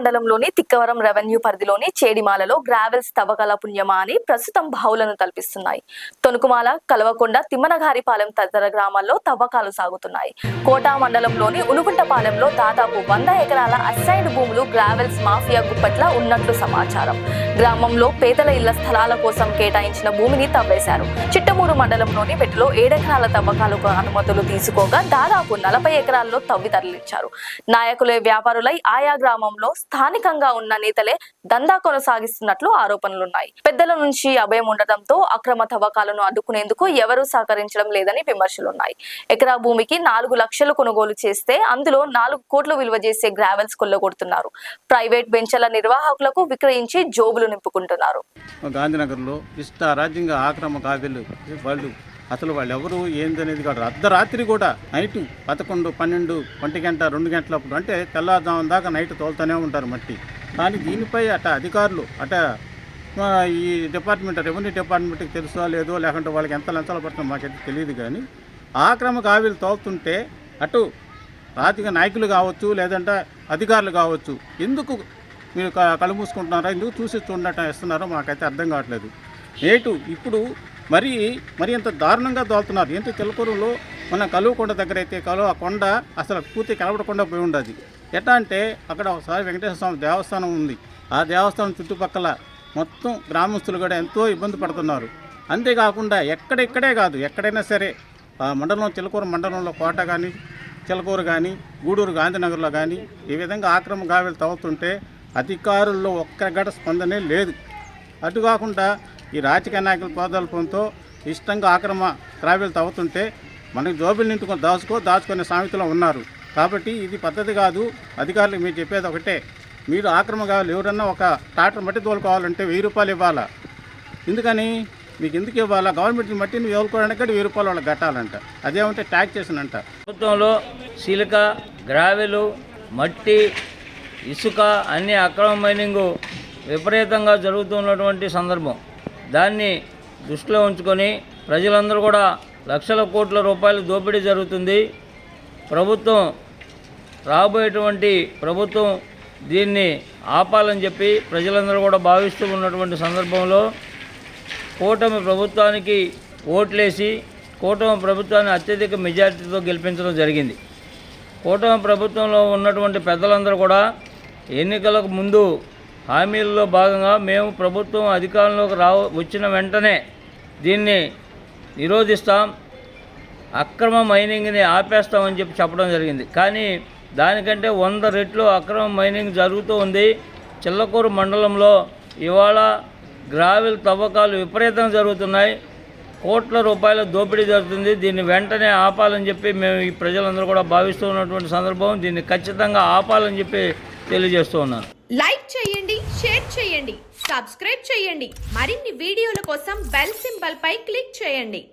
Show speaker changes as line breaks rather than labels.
మండలంలోని తిక్కవరం రెవెన్యూ పరిధిలోని చేడిమాలలో గ్రావెల్స్ తవ్వకాల పుణ్యమా అని ప్రస్తుతం బావులను తలపిస్తున్నాయి. తొనుకుమాల, కలవకొండ, తిమ్మనగారిపాలెం తదితర గ్రామాల్లో తవ్వకాలు సాగుతున్నాయి. కోటా మండలంలోని ఉనుగుంటపాలెంలో దాదాపు 100 ఎకరాల అసైన్డ్ భూములు గ్రావెల్స్ మాఫియా గుప్పట్ల ఉన్నట్లు సమాచారం. గ్రామంలో పేదల ఇళ్ల స్థలాల కోసం కేటాయించిన భూమిని తవ్వేశారు. చిట్టమూరు మండలంలోని మెట్టులో 7 ఎకరాల తవ్వకాలకు అనుమతులు తీసుకోగా దాదాపు 40 ఎకరాల్లో తవ్వి తరలించారు. నాయకులే వ్యాపారులై ఆయా గ్రామంలో స్థానికంగా ఉన్న నేతలే దందా కొనసాగిస్తున్నట్లు ఆరోపణలున్నాయి. పెద్దల నుంచి అభయం ఉండటంతో అక్రమ తవ్వకాలను అడ్డుకునేందుకు ఎవరూ సహకరించడం లేదని విమర్శలున్నాయి. ఎకరా భూమికి 4 లక్షలు కొనుగోలు చేస్తే అందులో 4 కోట్లు విలువ చేసే గ్రావెల్స్ కొల్లగొడుతున్నారు. ప్రైవేట్ బెంచల నిర్వాహకులకు విక్రయించి జోబులు నింపుకుంటున్నారు.
గాంధీనగర్లో ఇష్టారాజ్యంగా ఆక్రమ కావ్యాలు అసలు వాళ్ళు ఎవరు ఏందనేది కాదు. అర్ధరాత్రి కూడా నైట్ 11, 12, 1 గంట 2 గంటలప్పుడు అంటే తెల్లవారుజామున దాకా నైట్ తోలుతూనే ఉంటారు మట్టి. కానీ దీనిపై అధికారులు ఈ డిపార్ట్మెంట్ రెవెన్యూ డిపార్ట్మెంట్కి తెలుసో లేదో లేకుంటే వాళ్ళకి ఎంత లంచాలు పడుతుందో మాకైతే తెలియదు. కానీ ఆక్రమ కావ్యాలు తోలుతుంటే అటు రాజకీయ నాయకులు కావచ్చు లేదంటే అధికారులు కావచ్చు ఎందుకు మీరు కళ్ళు మూసుకుంటున్నారో ఎందుకు చూసి చూడటం ఇస్తున్నారో మాకైతే అర్థం కావట్లేదు. ఇప్పుడు మరీ అంత దారుణంగా తోలుతున్నారు. ఏంటో చిలకూరులో మన కలువకొండ దగ్గర అయితే ఆ కొండ అసలు పూర్తి కనబడకుండా పోయి ఉండదు. ఎట్లా అంటే అక్కడ ఒకసారి వెంకటేశ్వర స్వామి దేవస్థానం ఉంది. ఆ దేవస్థానం చుట్టుపక్కల మొత్తం గ్రామస్తులు కూడా ఎంతో ఇబ్బంది పడుతున్నారు. అంతేకాకుండా ఎక్కడే కాదు ఎక్కడైనా సరే ఆ మండలం చిలకూరు మండలంలో కోట కానీ చిలకూరు కానీ గూడూరు గాంధీనగర్లో కానీ ఈ విధంగా ఆక్రమ కావ్యాలు తవ్వుతుంటే అధికారుల్లో ఒక్క గడ స్పందనే లేదు. అటు కాకుండా ఈ రాజకీయ నాయకుల ప్రోద్బలంతో ఇష్టంగా ఆక్రమ కావ్యాలు తవ్వుతుంటే మనకి జోబులు నింటుకొని దాచుకునే సామెతలో ఉన్నారు. కాబట్టి ఇది పద్ధతి కాదు. అధికారులకు మీరు చెప్పేది ఒకటే, మీరు ఆక్రమ కావ్యాలు ఎవరన్నా ఒక ట్రాక్టర్ మట్టి తోలుకోవాలంటే 1000 రూపాయలు ఇవ్వాలా. ఎందుకని మీకు ఎందుకు ఇవ్వాలా? గవర్నమెంట్ మట్టిని తోలుకోవడానికి 1000 రూపాయలు వాళ్ళకి కట్టాలంట. అదేమంటే ట్యాక్స్ చేసినంట.
ప్రభుత్వంలో సిలిక, గ్రావెలు, మట్టి, ఇసుక అన్ని అక్రమ మైనింగ్ విపరీతంగా జరుగుతున్నటువంటి సందర్భం. దాన్ని దృష్టిలో ఉంచుకొని ప్రజలందరూ కూడా లక్షల కోట్ల రూపాయల దోపిడీ జరుగుతుంది. రాబోయేటువంటి ప్రభుత్వం దీన్ని ఆపాలని చెప్పి ప్రజలందరూ కూడా భావిస్తూ ఉన్నటువంటి సందర్భంలో కూటమి ప్రభుత్వానికి ఓట్లేసి కూటమి ప్రభుత్వాన్ని అత్యధిక మెజారిటీతో గెలిపించడం జరిగింది. కూటమి ప్రభుత్వంలో ఉన్నటువంటి పెద్దలందరూ కూడా ఎన్నికలకు ముందు హామీల్లో భాగంగా మేము ప్రభుత్వం అధికారంలోకి వచ్చిన వెంటనే దీన్ని నిరోధిస్తాం, అక్రమ మైనింగ్ని ఆపేస్తామని చెప్పడం జరిగింది. కానీ దానికంటే 100 రెట్లు అక్రమ మైనింగ్ జరుగుతూ ఉంది. చిల్లకూరు మండలంలో ఇవాళ గ్రావెల్ తవ్వకాలు విపరీతంగా జరుగుతున్నాయి. కోట్ల రూపాయల దోపిడీ జరుగుతుంది. దీన్ని వెంటనే ఆపాలని చెప్పి మేము ఈ ప్రజలందరూ కూడా భావిస్తూ ఉన్నటువంటి సందర్భం. దీన్ని ఖచ్చితంగా ఆపాలని చెప్పి తెలియజేస్తూ ఉన్నాను.
లైక్ చేయండి, షేర్ చేయండి, సబ్స్క్రైబ్ చేయండి. మరిన్ని వీడియోల కోసం బెల్ సింబల్ పై క్లిక్ చేయండి.